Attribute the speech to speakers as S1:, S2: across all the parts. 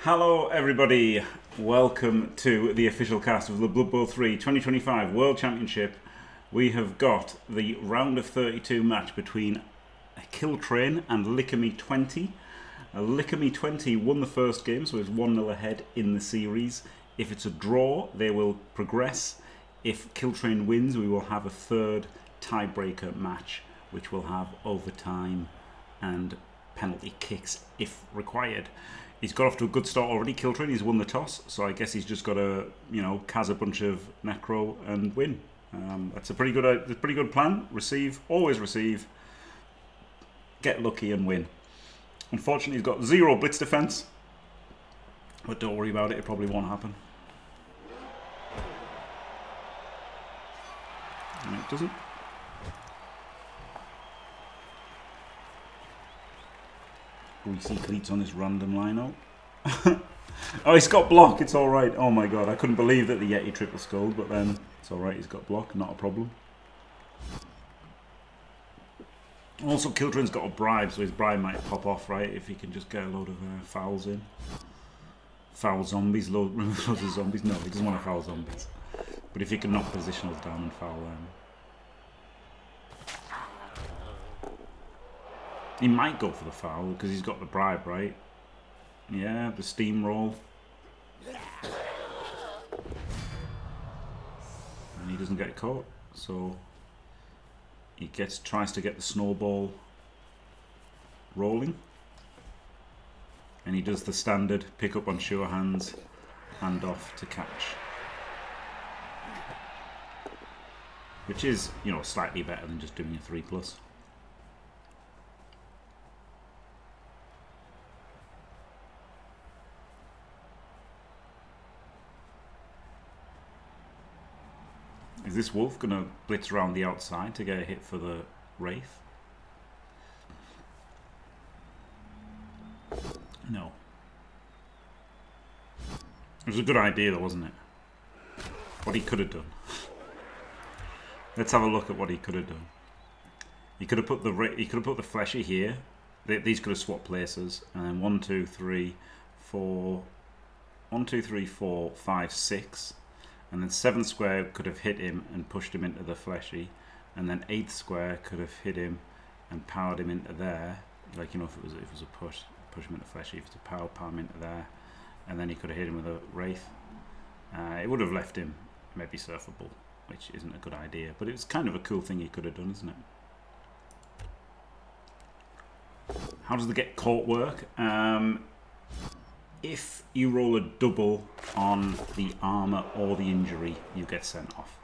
S1: Hello everybody, welcome to the official cast of the Blood Bowl 3 2025 World Championship. We have got the round of 32 match between Killtrain and Likimi20. Likimi20 won the first game, so it's 1-0 ahead in the series. If it's a draw, they will progress. If Killtrain wins, we will have a third tiebreaker match, which will have overtime and penalty kicks if required. He's got off to a good start already, Killtrain. He's won the toss, so I guess he's just got to, cas a bunch of necro and win. That's a pretty good plan. Receive, always receive, get lucky and win. Unfortunately, he's got 0 blitz defense, but don't worry about it. It probably won't happen. And it doesn't. Greasy cleats on this random line-out. Oh, he's got block. It's all right. Oh my god, I couldn't believe that the Yeti triple skulled, but then it's all right. He's got block, not a problem. Also, Killtrain's got a bribe, so his bribe might pop off, right? If he can just get a load of fouls in. Foul zombies, loads of zombies. No, he doesn't want to foul zombies. But if he can knock positionals down and foul them. He might go for the foul because he's got the bribe, right? Yeah, the steamroll. And he doesn't get caught, so he tries to get the snowball rolling. And he does the standard pick up on sure hands, hand off to catch. Which is, slightly better than just doing a 3+. Is this wolf going to blitz around the outside to get a hit for the wraith? No. It was a good idea though, wasn't it? What he could have done. Let's have a look at what he could have done. He could have put the fleshy here. These could have swapped places, and then 1, 2, 3, 4, 5, 6. And then 7th square could have hit him and pushed him into the fleshy. And then 8th square could have hit him and powered him into there. Like, if it was a push him into fleshy. If it's a power him into there. And then he could have hit him with a wraith. It would have left him maybe surfable, which isn't a good idea. But it's kind of a cool thing he could have done, isn't it? How does the get caught work? If you roll a double on the armor or the injury, you get sent off.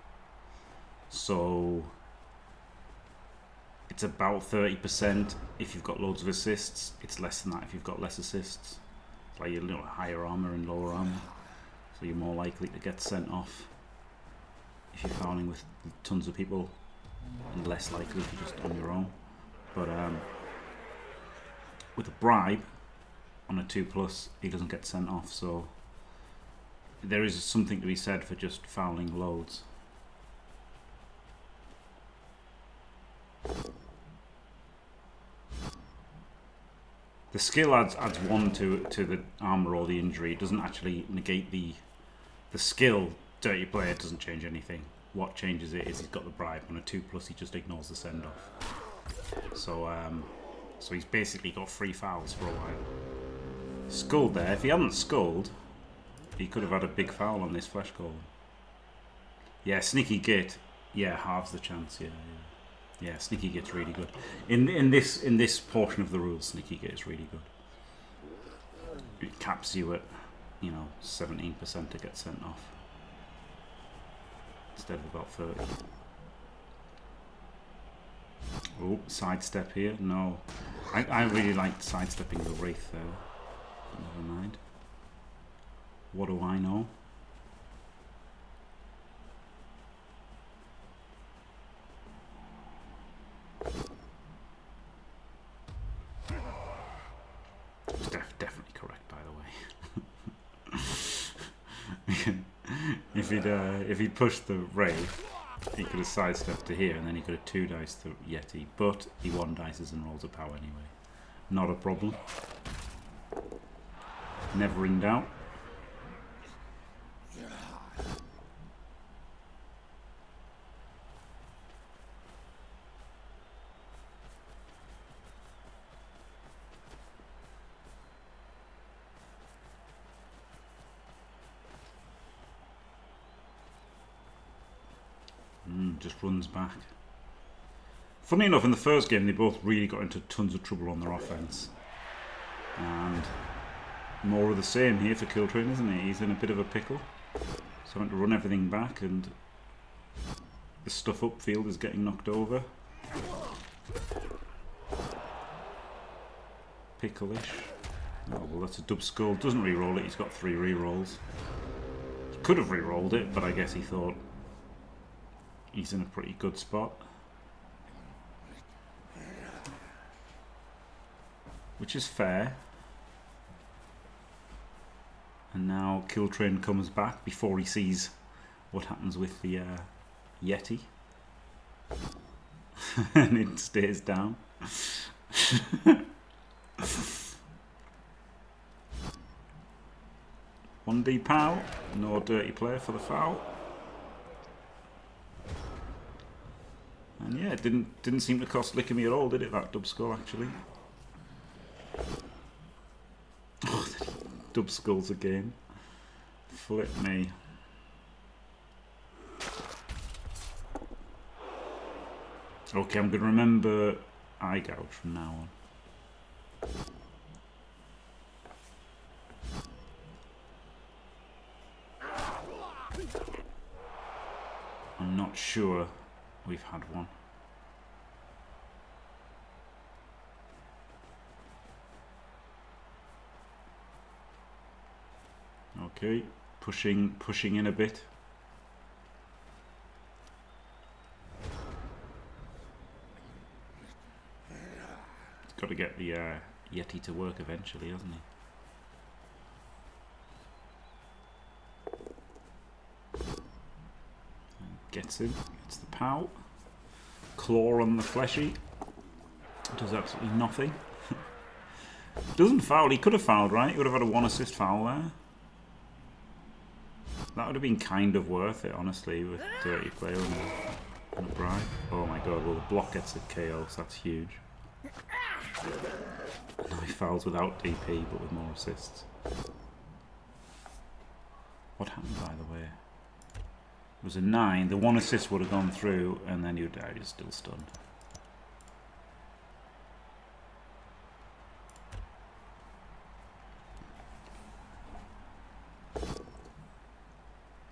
S1: So it's about 30% if you've got loads of assists. It's less than that if you've got less assists. It's like higher armor and lower armor. So you're more likely to get sent off if you're fouling with tons of people, and less likely if you're just on your own. But with a bribe, on a 2+, he doesn't get sent off, so there is something to be said for just fouling loads. The skill adds 1 to the armor or the injury. It doesn't actually negate the skill. Dirty player doesn't change anything. What changes it is he's got the bribe. On a 2+, he just ignores the send off. So he's basically got 3 fouls for a while. Skulled there. If he hadn't skulled, he could have had a big foul on this flesh golem. Yeah, sneaky git. Yeah, halves the chance. Yeah. Sneaky git's really good. In this portion of the rules, sneaky git is really good. It caps you at 17% to get sent off instead of about 30. Oh, sidestep here. No, I really liked sidestepping the wraith there. Never mind. What do I know? It's definitely correct, by the way. If he'd pushed the wraith, he could have sidestepped to here, and then he could have 2 dice to Yeti. But he 1 dices and rolls a power anyway. Not a problem. Never in doubt. Just runs back. Funny enough, in the first game, they both really got into tons of trouble on their offense. And more of the same here for Killtrain, isn't he? He's in a bit of a pickle. So having to run everything back, and the stuff upfield is getting knocked over. Pickle-ish. Oh, well, that's a dub skull. Doesn't re-roll it. He's got 3 re-rolls. He could have re-rolled it, but I guess he thought he's in a pretty good spot. Which is fair. And now Killtrain comes back before he sees what happens with the Yeti. And it stays down. 1D POW. No dirty play for the foul. And yeah, it didn't seem to cost Likimi at all, did it, that dub skull actually? Oh, dub skulls again. Flip me. Okay, I'm going to remember eye gouge from now on. I'm not sure we've had one. Okay, pushing in a bit. Got to get the Yeti to work eventually, hasn't he? Gets him, gets the POW. Claw on the fleshy. Does absolutely nothing. Doesn't foul. He could have fouled, right? He would have had a 1 assist foul there. That would have been kind of worth it, honestly, with dirty play and a bribe. Oh my god, well the block gets a KO, so that's huge. Now he fouls without DP, but with more assists. What happened, by the way? It was a 9. The 1 assist would have gone through, and then you'd die. You're still stunned.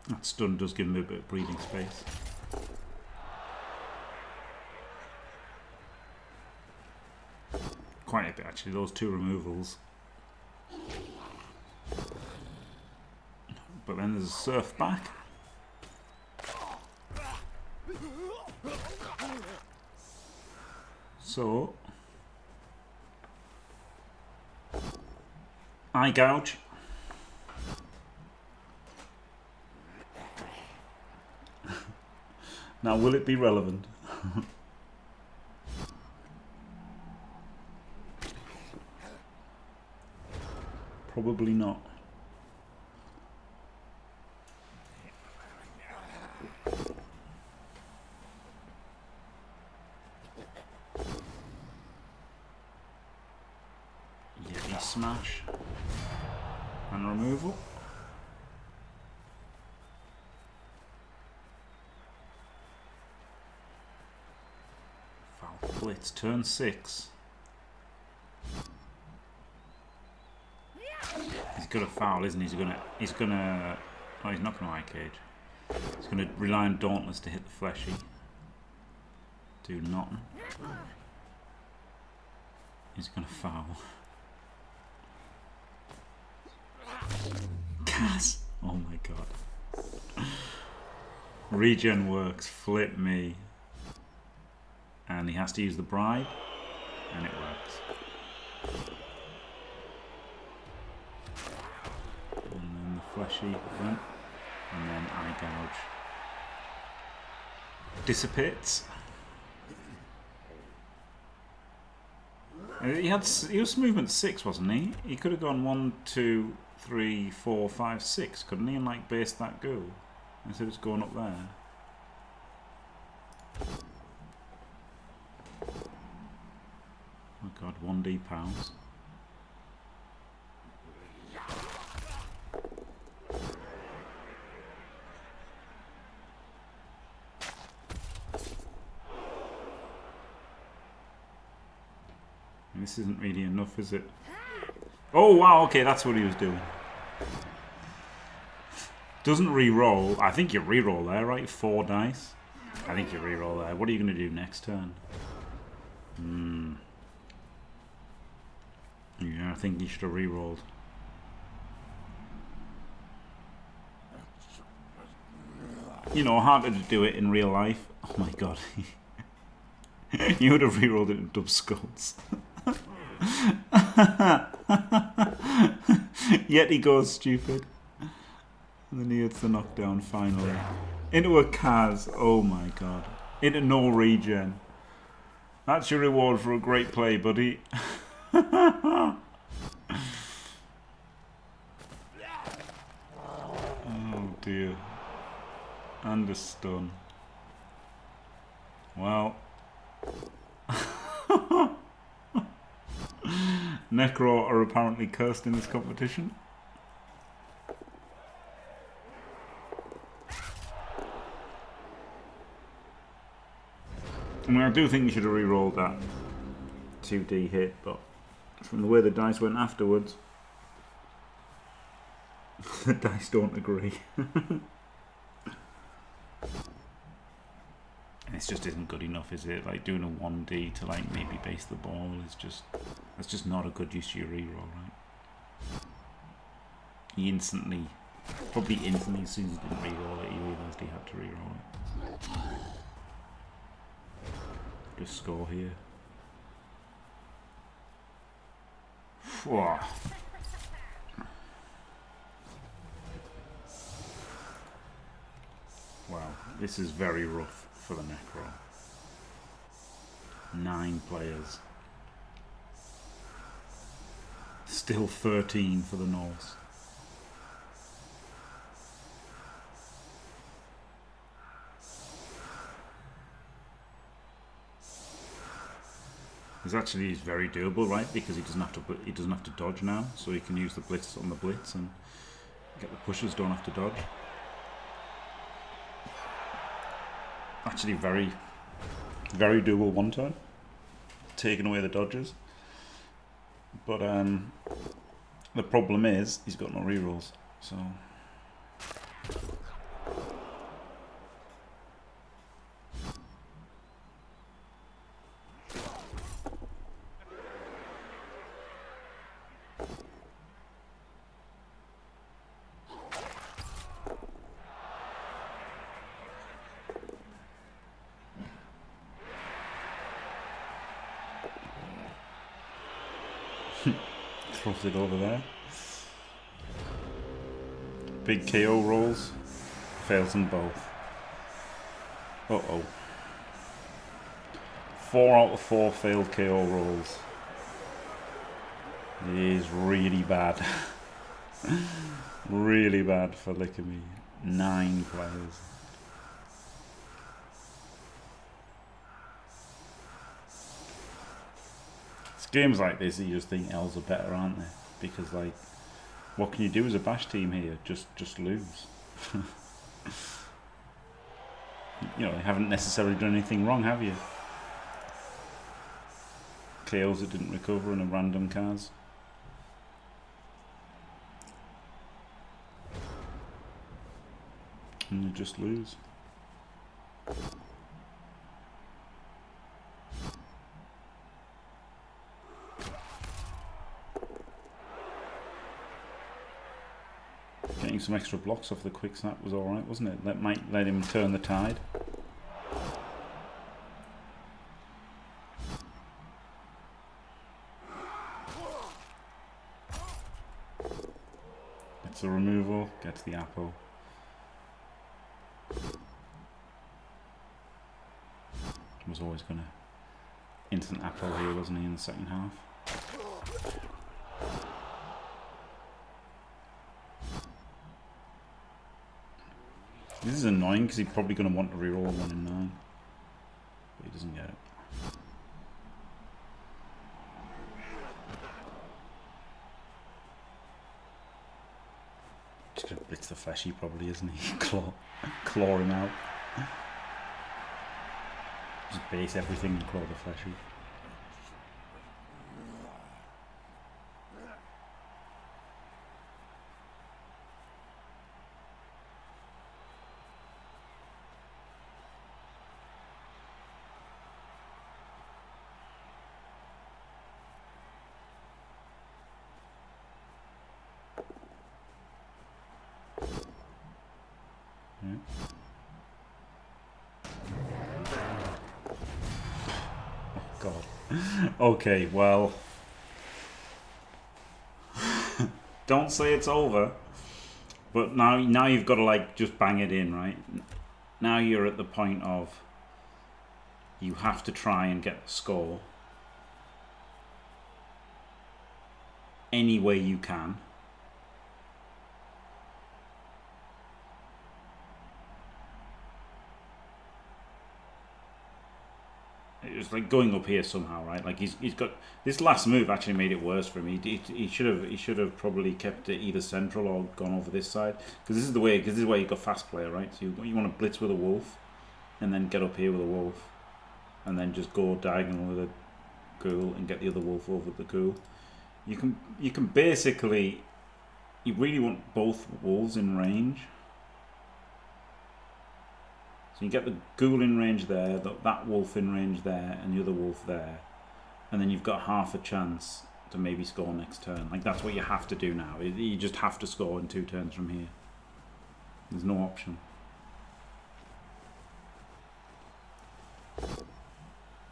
S1: That stun does give him a bit of breathing space. Quite a bit, actually. Those 2 removals. But then there's a surf back. So, eye gouge. Now, will it be relevant? Probably not. Yeti smash and removal. Foul blitz, turn 6. He's got a foul, isn't he? He's gonna. Oh, he's not gonna eye cage. He's gonna rely on Dauntless to hit the fleshy. Do nothing. He's gonna foul. Cass! Oh my god. Regen works, flip me. And he has to use the bribe, and it works. And then the fleshy went, and then eye gouge dissipates. He was movement 6, wasn't he? He could have gone 1, 2, 3, 4, 5, 6, couldn't he? And like base that goal. Instead it's going up there. Oh god, 1D pounds. This isn't really enough, is it? Oh wow, okay, that's what he was doing. Doesn't re-roll. I think you re-roll there, right? 4 dice. I think you re-roll there. What are you going to do next turn? Yeah, I think you should have re-rolled. You know, harder to do it in real life. Oh my god. You would have re-rolled it in dub skulls. Yet he goes stupid. And then he hits the knockdown finally. Into a Kaz. Oh my god. Into no regen. That's your reward for a great play, buddy. Oh dear. And a stun. Well. Necro are apparently cursed in this competition. I mean, I do think you should have re-rolled that 2D hit, but from the way the dice went afterwards, the dice don't agree. This just isn't good enough, is it? Like doing a 1D to like maybe base the ball is just, that's just not a good use of your re-roll, right? He instantly, probably instantly, as soon as he didn't re-roll it, he realised he had to re-roll it. Just score here. Wow, this is very rough for the Necro. 9 players. Still 13 for the Norse. It's actually very doable, right? Because he doesn't have to dodge now, so he can use the blitz on the blitz and get the pushers don't have to dodge. Actually, very, very doable one turn, taking away the dodges. But the problem is he's got no rerolls, so. Throws it over there. Big KO rolls. Fails them both. Uh-oh. 4 out of 4 failed KO rolls. It is really bad. Really bad for Likimi. 9 players. Games like this, you just think L's are better, aren't they? Because, like, what can you do as a bash team here? Just lose. You know, you haven't necessarily done anything wrong, have you? KOs that didn't recover in a random Kaz. And you just lose. Getting some extra blocks off the quick snap was alright, wasn't it? That might let him turn the tide. Gets the removal, gets the apple. Was always going to instant apple here, wasn't he, in the second half? This is annoying because he's probably going to want to reroll 1 in 9. But he doesn't get it. Just going to blitz the fleshy probably, isn't he? Claw him out. Just base everything and claw the fleshy. Okay, well, don't say it's over, but now you've got to like just bang it in, right? Now you're at the point of you have to try and get the score any way you can. It's like going up here somehow, right? Like he's got this last move actually made it worse for him. He should have probably kept it either central or gone over this side, because this is the way. Because this is where you got fast player, right? So you want to blitz with a wolf, and then get up here with a wolf, and then just go diagonal with a ghoul and get the other wolf over the ghoul. You can basically, you really want both wolves in range. So you get the ghoul in range there, that wolf in range there, and the other wolf there. And then you've got half a chance to maybe score next turn. Like, that's what you have to do now. You just have to score in 2 turns from here. There's no option.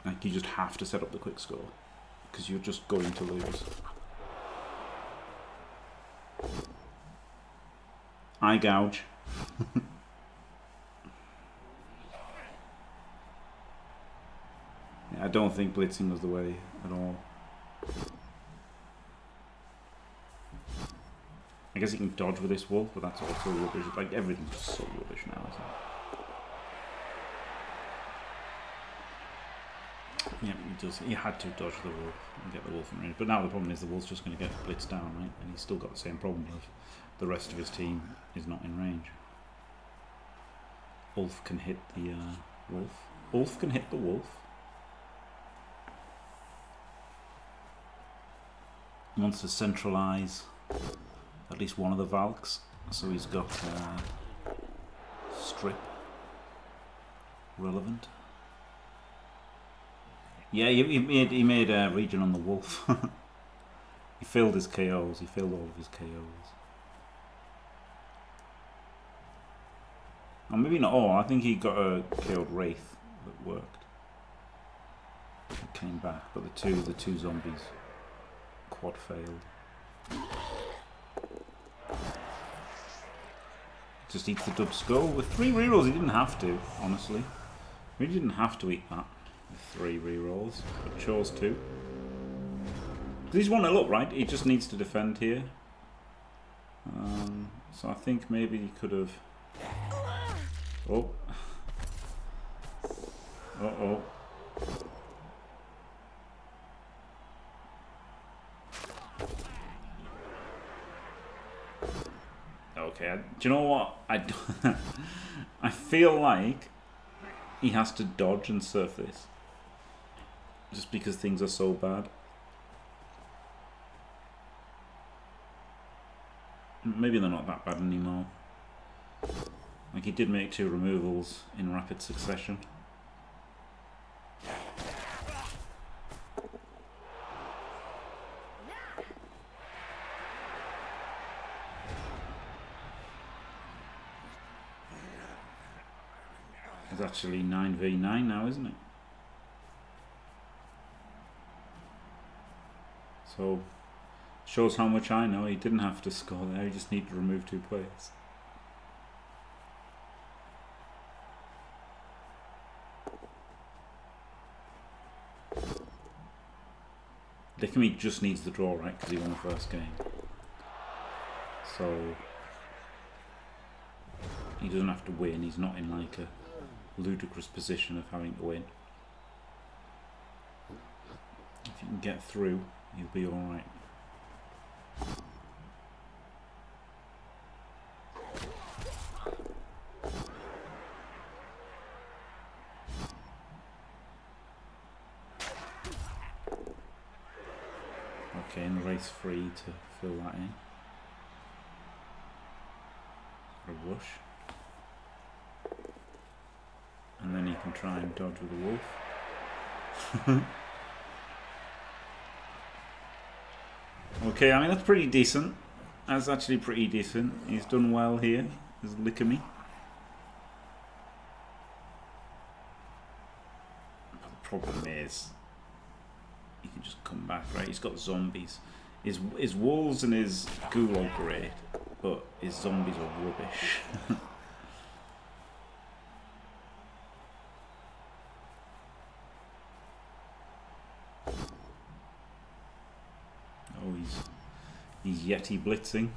S1: Like, you just have to set up the quick score, because you're just going to lose. Eye gouge. I don't think blitzing was the way at all. I guess you can dodge with this wolf, but that's also rubbish. Like, everything's just so rubbish now, isn't it? Yeah, he had to dodge the wolf and get the wolf in range. But now the problem is the wolf's just going to get blitzed down, right? And he's still got the same problem of the rest of his team is not in range. Ulf can hit the wolf. Ulf can hit the wolf. He wants to centralise at least one of the Valks, so he's got strip relevant. Yeah, he made a region on the wolf. He failed his KOs. He failed all of his KOs. Or maybe not all. I think he got a KO'd Wraith that worked. It came back, but the two zombies. Quad failed. Just eats the dub skull with 3 rerolls. He didn't have to, honestly. He didn't have to eat that with 3 rerolls, but chose to. Because he's 1-0 up, right? He just needs to defend here. So I think maybe he could have. Oh. Uh-oh. Okay, do you know what? I feel like he has to dodge and surf this. Just because things are so bad. Maybe they're not that bad anymore. Like, he did make 2 removals in rapid succession. It's actually 9v9 now, isn't it? So, shows how much I know. He didn't have to score there, he just needed to remove 2 players. Likimi just needs the draw, right? Because he won the first game. So he doesn't have to win. He's not in like a ludicrous position of having to win. If you can get through, you'll be alright. Okay, and race free to fill that in. A rush. And then you can try and dodge with a wolf. Okay, I mean that's pretty decent. That's actually pretty decent. He's done well here. There's Likimi. The problem is he can just come back, right? He's got zombies. His wolves and his ghoul are great, but his zombies are rubbish. Oh, he's Yeti blitzing.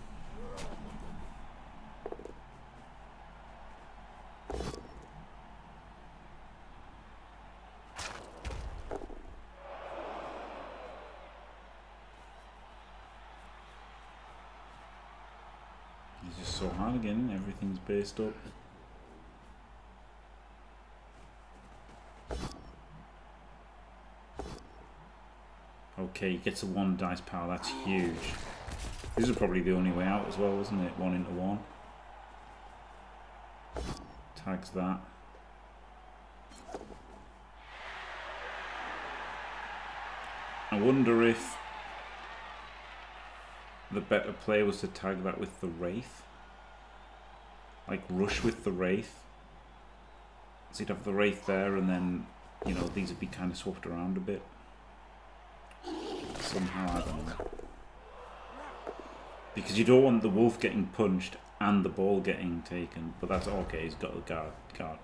S1: He's just so hard again, everything's based up. Okay, he gets a 1 dice power, that's huge. This is probably the only way out as well, isn't it? 1 into 1. Tags that. I wonder if the better play was to tag that with the Wraith. Like rush with the Wraith. So you'd have the Wraith there and then, you know, these would be kind of swapped around a bit. Somehow, I don't know. Because you don't want the wolf getting punched and the ball getting taken. But that's okay, he's got the guard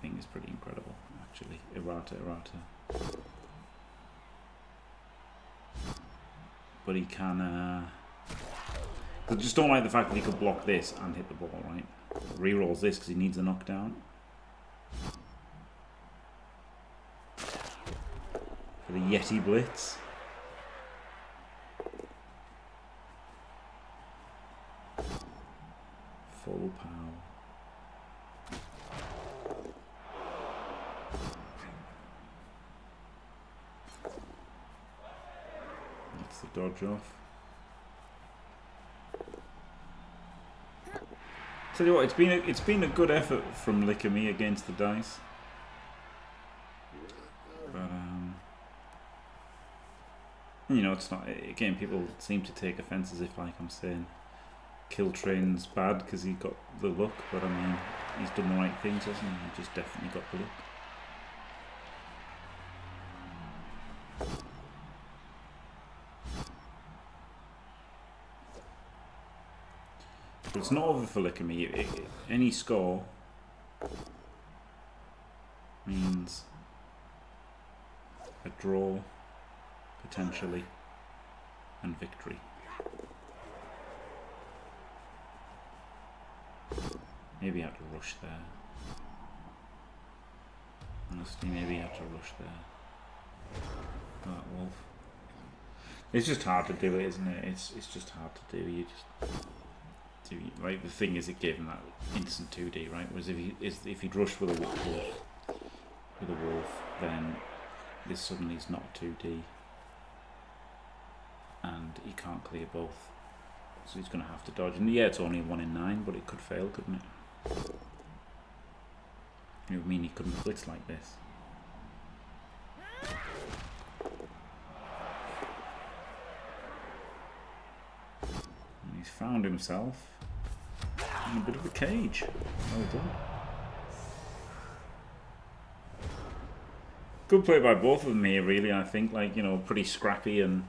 S1: thing is pretty incredible, actually. Errata. But he can, I just don't like the fact that he could block this and hit the ball, right? Rerolls this because he needs a knockdown. For the Yeti Blitz. Full power. That's the dodge off. Tell you what, it's been a good effort from Likimi against the dice. But you know, it's not. Again, people seem to take offence as if, like I'm saying, Killtrain's bad because he got the look, but I mean, he's done the right things, hasn't he? He just definitely got the look. But it's not over for Likimi. Any score means a draw, potentially, and victory. Maybe I had to rush there. Honestly, maybe I had to rush there. That wolf. It's just hard to do it, isn't it? It's just hard to do. You just do. Like the thing is, it gave him that instant 2D, right? Whereas if he'd rushed with a wolf, then this suddenly is not 2D, and he can't clear both. So he's going to have to dodge. And yeah, it's only 1 in 9, but it could fail, couldn't it? It would mean he couldn't blitz like this. And he's found himself in a bit of a cage. Well done. Good play by both of them here, really. I think, like, you know, pretty scrappy, and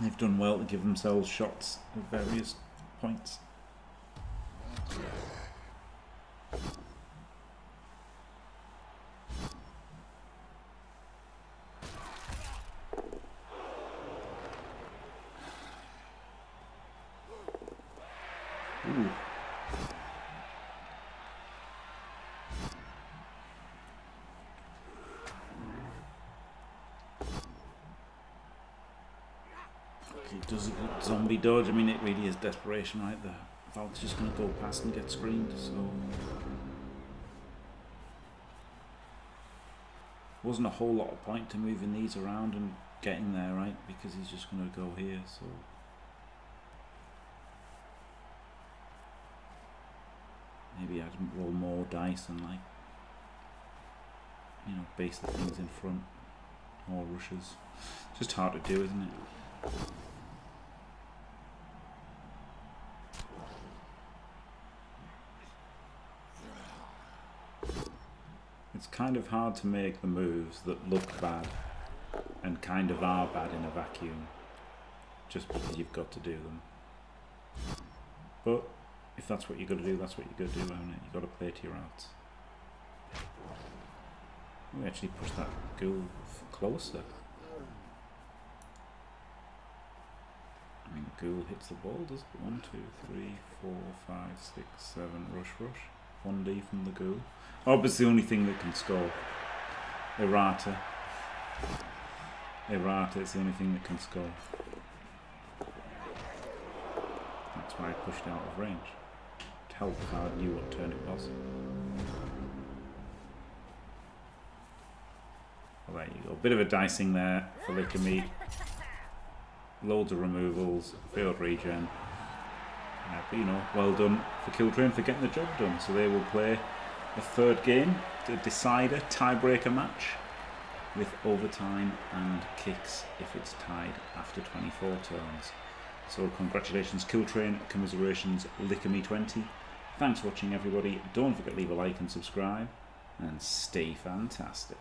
S1: they've done well to give themselves shots at various points. Ooh. does a good zombie dodge. I mean, it really is desperation, right? The Valk's just going to go past and get screened, so... Wasn't a whole lot of point to moving these around and getting there, right? Because he's just going to go here, so... Maybe I'd roll more dice and, like, you know, base the things in front. More rushes. Just hard to do, isn't it? It's kind of hard to make the moves that look bad and kind of are bad in a vacuum, just because you've got to do them. But if that's what you've got to do, that's what you've got to do, haven't it? You've got to play to your outs. We actually push that ghoul closer. I mean, the ghoul hits the ball, does it? 1, 2, 3, 4, 5, 6, 7, rush. 1D from the ghoul. Obviously, the only thing that can score. Errata is the only thing that can score. That's why I pushed out of range. To help if I knew what turn it was. Well, there you go. Bit of a dicing there for Likimi. Loads of removals, failed regen. But you know, well done for Killtrain for getting the job done. So they will play a third game, the decider, tiebreaker match with overtime and kicks if it's tied after 24 turns. So congratulations Killtrain, commiserations Likimi20. Thanks for watching everybody. Don't forget to leave a like and subscribe and stay fantastic.